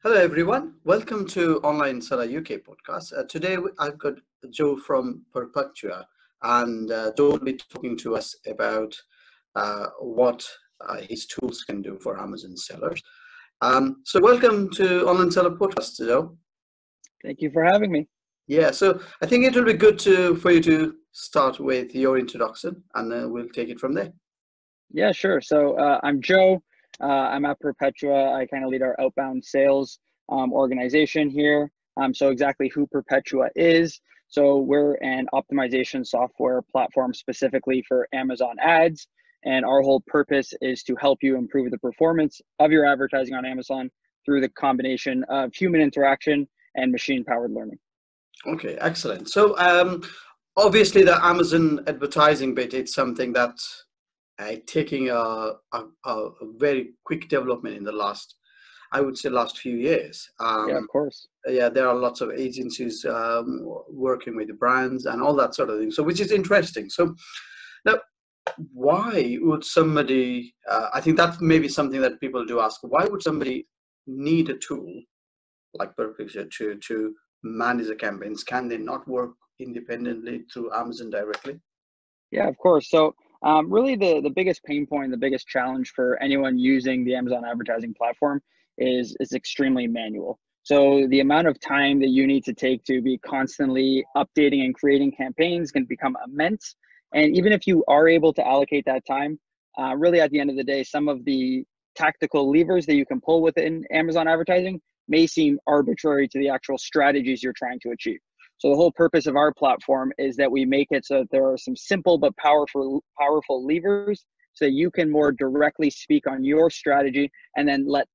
Hello, everyone. Welcome to Online Seller UK podcast. Today, I've got Joe from Perpetua, and Joe will be talking to us about what his tools can do for Amazon sellers. So, welcome to Online Seller podcast, Joe. Thank you for having me. Yeah, so I think it will be good for you to start with your introduction, and then we'll take it from there. Yeah, sure. So I'm Joe. I'm at Perpetua. I kind of lead our outbound sales organization here. So exactly who Perpetua is. So we're an optimization software platform specifically for Amazon ads. And our whole purpose is to help you improve the performance of your advertising on Amazon through the combination of human interaction and machine-powered learning. Okay, excellent. So obviously the Amazon advertising bit, it's something that taking a very quick development in the last few years. Yeah, of course. Yeah, there are lots of agencies working with the brands and all that sort of thing. So, which is interesting. So, now, why would somebody? I think that may be something that people do ask. Why would somebody need a tool like Perpetua to manage the campaigns? Can they not work independently through Amazon directly? Yeah, of course. So really the biggest pain point, the biggest challenge for anyone using the Amazon advertising platform is extremely manual. So the amount of time that you need to take to be constantly updating and creating campaigns can become immense. And even if you are able to allocate that time, really at the end of the day, some of the tactical levers that you can pull within Amazon advertising may seem arbitrary to the actual strategies you're trying to achieve. So the whole purpose of our platform is that we make it so that there are some simple but powerful levers so that you can more directly speak on your strategy and then let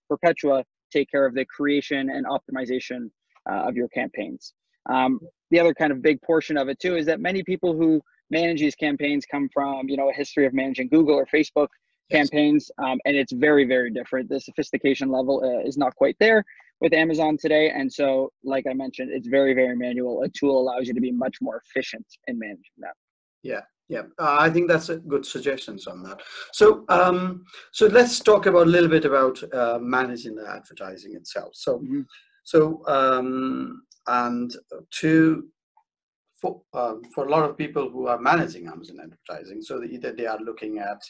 Perpetua take care of the creation and optimization of your campaigns. The other kind of big portion of it too is that many people who manage these campaigns come from, a history of managing Google or Facebook campaigns, and it's very, very different. The sophistication level is not quite there with Amazon today. And so, like I mentioned, it's very, very manual. A tool allows you to be much more efficient in managing that. Yeah. I think that's a good suggestions on that. So, so let's talk about a little bit about managing the advertising itself. So, and for a lot of people who are managing Amazon advertising, so that either they are looking at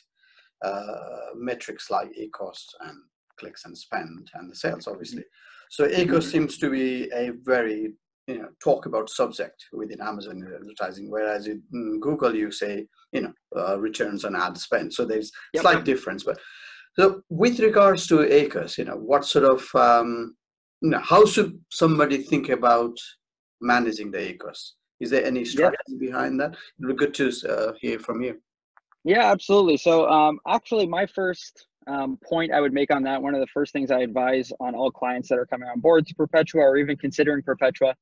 metrics like ACoS and clicks and spend and the sales, obviously. So ACoS seems to be a very talk about subject within Amazon advertising, whereas in Google you say returns on ad spend. So there's slight difference. But so with regards to ACoS, what sort of how should somebody think about managing the ACoS? Is there any strategy behind that? It would be good to hear from you. Yeah, absolutely. So actually my first point I would make on that, one of the first things I advise on all clients that are coming on board to Perpetua or even considering Perpetua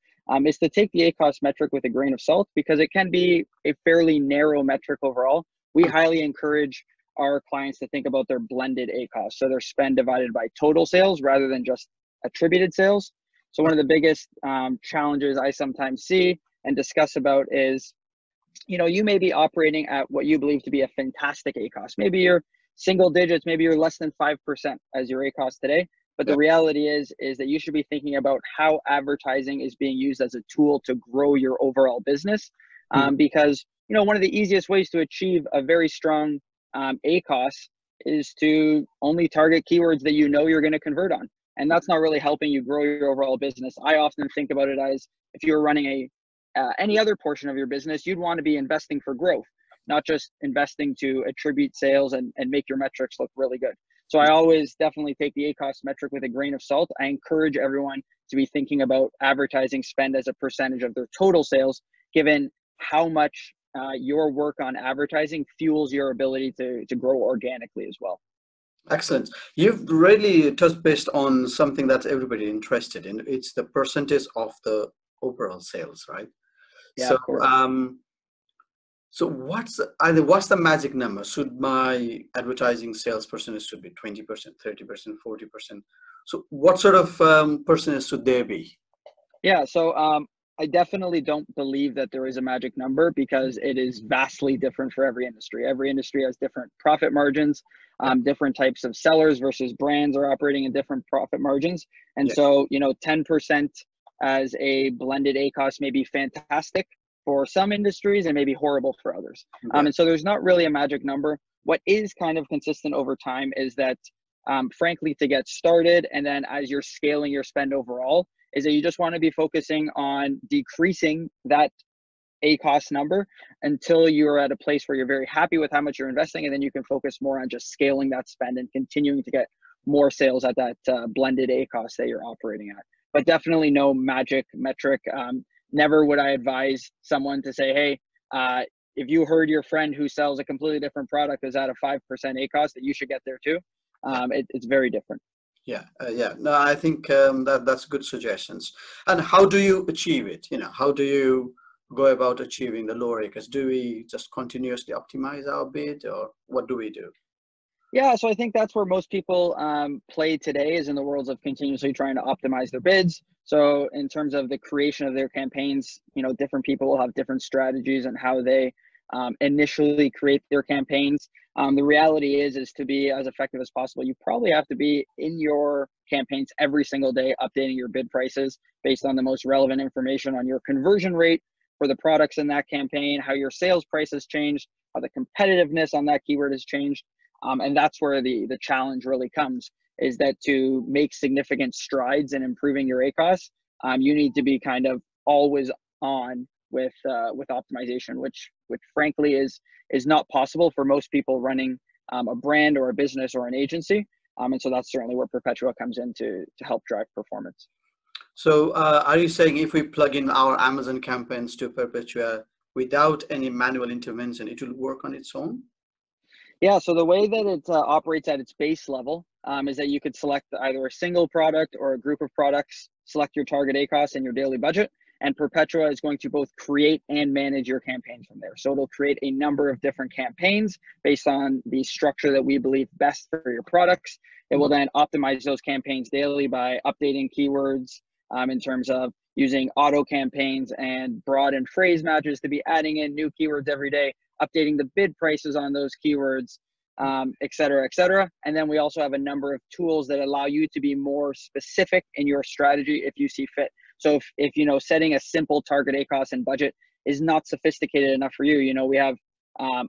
is to take the ACoS metric with a grain of salt, because it can be a fairly narrow metric overall. We highly encourage our clients to think about their blended ACoS, so their spend divided by total sales rather than just attributed sales. So one of the biggest challenges I sometimes see and discuss about is, you may be operating at what you believe to be a fantastic ACoS. Maybe you're single digits, maybe you're less than 5% as your ACoS today. But the reality is that you should be thinking about how advertising is being used as a tool to grow your overall business. Because, one of the easiest ways to achieve a very strong ACoS is to only target keywords that you're going to convert on. And that's not really helping you grow your overall business. I often think about it as if you were running any other portion of your business, you'd want to be investing for growth, not just investing to attribute sales and make your metrics look really good. So I always definitely take the ACoS metric with a grain of salt. I encourage everyone to be thinking about advertising spend as a percentage of their total sales, given how much your work on advertising fuels your ability to grow organically as well. Excellent. You've really touched based on something that everybody interested in. It's the percentage of the overall sales, right? Yeah, so, of course. So what's the magic number? Should my advertising sales percentage should be 20%, 30%, 40%? So what sort of percentage should there be? Yeah, so I definitely don't believe that there is a magic number, because it is vastly different for every industry. Every industry has different profit margins. Different types of sellers versus brands are operating in different profit margins. And Yeah. so, 10% as a blended ACoS may be fantastic for some industries and maybe horrible for others. Right. And so there's not really a magic number. What is kind of consistent over time is that, frankly, to get started, and then as you're scaling your spend overall, is that you just want to be focusing on decreasing that ACoS number until you're at a place where you're very happy with how much you're investing, and then you can focus more on just scaling that spend and continuing to get more sales at that blended ACoS that you're operating at. But definitely no magic metric. Never would I advise someone to say, hey, if you heard your friend who sells a completely different product is at a 5% ACoS, that you should get there too. It's very different. Yeah, yeah. No, I think that's good suggestions. And how do you achieve it? How do you go about achieving the lower ACoS? Do we just continuously optimize our bid, or what do we do? Yeah, so I think that's where most people play today, is in the worlds of continuously trying to optimize their bids. So in terms of the creation of their campaigns, different people will have different strategies and how they initially create their campaigns. The reality is to be as effective as possible, you probably have to be in your campaigns every single day, updating your bid prices based on the most relevant information on your conversion rate for the products in that campaign, how your sales price has changed, how the competitiveness on that keyword has changed. And that's where the challenge really comes, is that to make significant strides in improving your ACoS, you need to be kind of always on with optimization, which frankly is not possible for most people running a brand or a business or an agency. And so that's certainly where Perpetua comes in to help drive performance. So are you saying if we plug in our Amazon campaigns to Perpetua without any manual intervention, it will work on its own? Yeah, so the way that it operates at its base level is that you could select either a single product or a group of products, select your target ACoS and your daily budget, and Perpetua is going to both create and manage your campaigns from there. So it'll create a number of different campaigns based on the structure that we believe best for your products. It will then optimize those campaigns daily by updating keywords in terms of using auto campaigns and broad and phrase matches to be adding in new keywords every day, updating the bid prices on those keywords, et cetera, et cetera. And then we also have a number of tools that allow you to be more specific in your strategy if you see fit. So if setting a simple target ACoS and budget is not sophisticated enough for you, we have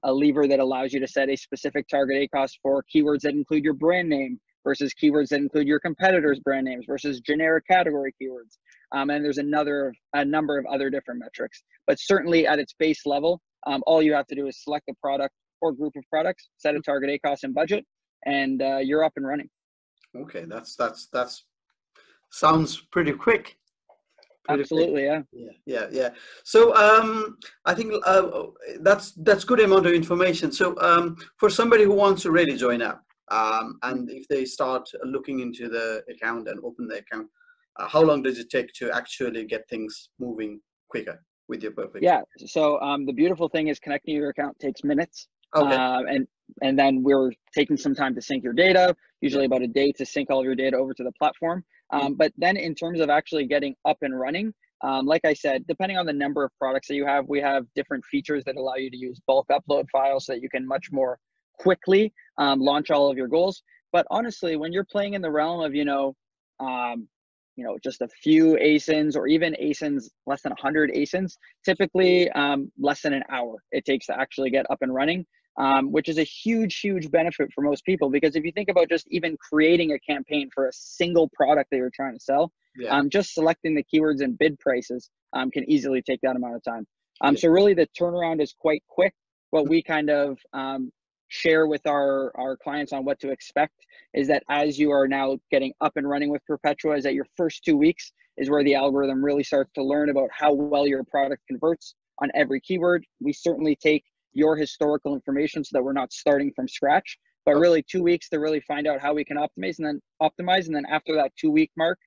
a lever that allows you to set a specific target ACoS for keywords that include your brand name versus keywords that include your competitors' brand names versus generic category keywords. And there's a number of other different metrics. But certainly at its base level, all you have to do is select a product or group of products, set a target ACoS and budget, and you're up and running. Okay, that's sounds pretty quick. Absolutely, yeah. Yeah. So I think that's good amount of information. So for somebody who wants to really join up, and if they start looking into the account and open the account, how long does it take to actually get things moving quicker with your Perpetua? Yeah. So the beautiful thing is connecting your account takes minutes. Okay. And then we're taking some time to sync your data, usually about a day to sync all of your data over to the platform. But then in terms of actually getting up and running, like I said, depending on the number of products that you have, we have different features that allow you to use bulk upload files so that you can much more quickly launch all of your goals. But honestly, when you're playing in the realm of, just a few ASINs or even ASINs, less than 100 ASINs, typically less than an hour it takes to actually get up and running. Which is a huge benefit for most people, because if you think about just even creating a campaign for a single product that you're trying to sell, just selecting the keywords and bid prices can easily take that amount of time. So really the turnaround is quite quick. What we kind of share with our clients on what to expect is that as you are now getting up and running with Perpetua, is that your first 2 weeks is where the algorithm really starts to learn about how well your product converts on every keyword. We certainly take your historical information so that we're not starting from scratch, but really 2 weeks to really find out how we can optimize. And then after that 2 week mark,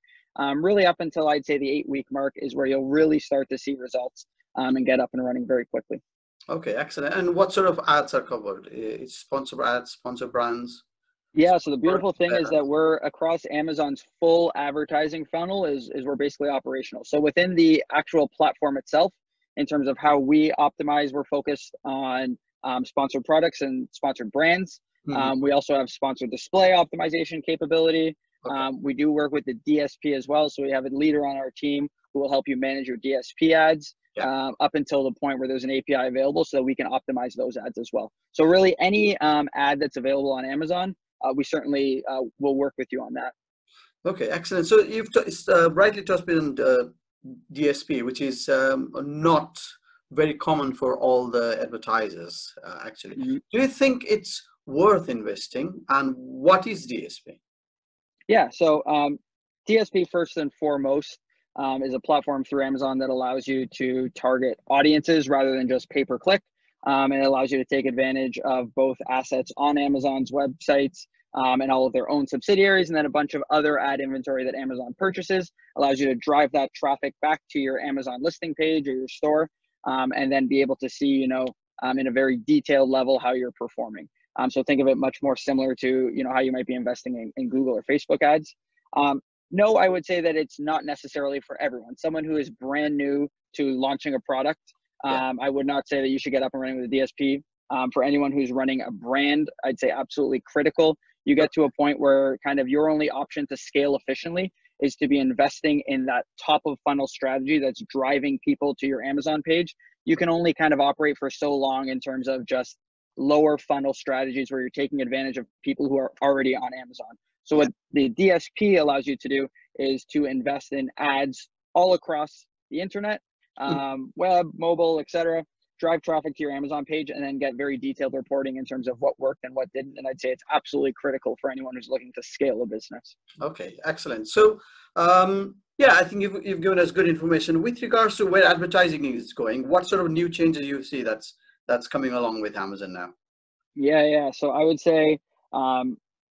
really up until I'd say the 8 week mark is where you'll really start to see results and get up and running very quickly. Okay, excellent. And what sort of ads are covered? It's sponsor ads, sponsor brands? Yeah, so the beautiful thing is that we're across Amazon's full advertising funnel is we're basically operational. So within the actual platform itself, in terms of how we optimize, we're focused on sponsored products and sponsored brands. Mhm. We also have sponsored display optimization capability. Okay. We do work with the DSP as well. So we have a leader on our team who will help you manage your DSP ads Yeah. up until the point where there's an API available so that we can optimize those ads as well. So really any ad that's available on Amazon, we certainly will work with you on that. Okay, excellent. So you've rightly touched on DSP, which is not very common for all the advertisers, actually. Mhm. Do you think it's worth investing? And what is DSP? Yeah, so DSP first and foremost is a platform through Amazon that allows you to target audiences rather than just pay per click. And it allows you to take advantage of both assets on Amazon's websites and all of their own subsidiaries, and then a bunch of other ad inventory that Amazon purchases. Allows you to drive that traffic back to your Amazon listing page or your store, and then be able to see, in a very detailed level how you're performing. So think of it much more similar to how you might be investing in Google or Facebook ads. No, I would say that it's not necessarily for everyone. Someone who is brand new to launching a product, Yeah. I would not say that you should get up and running with a DSP. For anyone who's running a brand, I'd say absolutely critical. You get to a point where kind of your only option to scale efficiently is to be investing in that top of funnel strategy that's driving people to your Amazon page. You can only kind of operate for so long in terms of just lower funnel strategies where you're taking advantage of people who are already on Amazon. So Yeah. what the DSP allows you to do is to invest in ads all across the internet, web, mobile, etc. Drive traffic to your Amazon page and then get very detailed reporting in terms of what worked and what didn't. And I'd say it's absolutely critical for anyone who's looking to scale a business. Okay, excellent. So, yeah, I think you've given us good information with regards to where advertising is going. What sort of new changes you see that's coming along with Amazon now? Yeah. So I would say a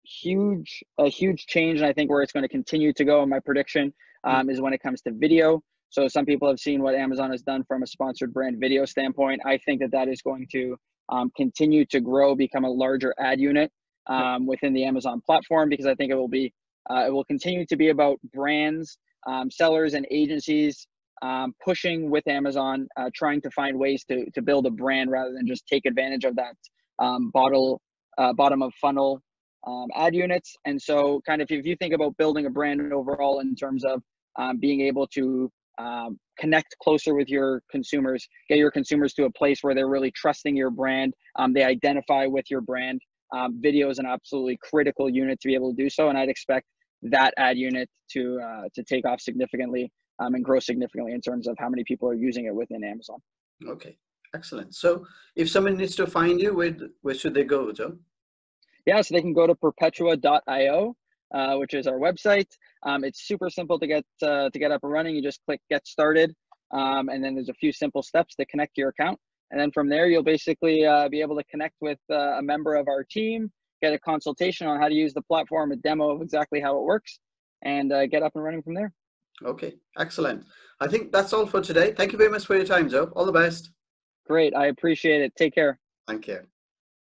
huge change, and I think where it's going to continue to go in my prediction Mm. is when it comes to video. So some people have seen what Amazon has done from a sponsored brand video standpoint. I think that is going to continue to grow, become a larger ad unit within the Amazon platform, because I think it will continue to be about brands, sellers, and agencies pushing with Amazon, trying to find ways to build a brand rather than just take advantage of that bottom of funnel ad units. And so kind of if you think about building a brand overall in terms of being able to connect closer with your consumers, get your consumers to a place where they're really trusting your brand, they identify with your brand, video is an absolutely critical unit to be able to do so. And I'd expect that ad unit to take off significantly and grow significantly in terms of how many people are using it within Amazon. Okay, excellent. So if someone needs to find you, where should they go, Joe? Yeah, so they can go to perpetua.io, which is our website. It's super simple to get up and running. You just click get started, and then there's a few simple steps to connect to your account. And then from there, you'll basically be able to connect with a member of our team, get a consultation on how to use the platform, a demo of exactly how it works, and get up and running from there. Okay, excellent. I think that's all for today. Thank you very much for your time, Joe. All the best. Great. I appreciate it. Take care. Thank you.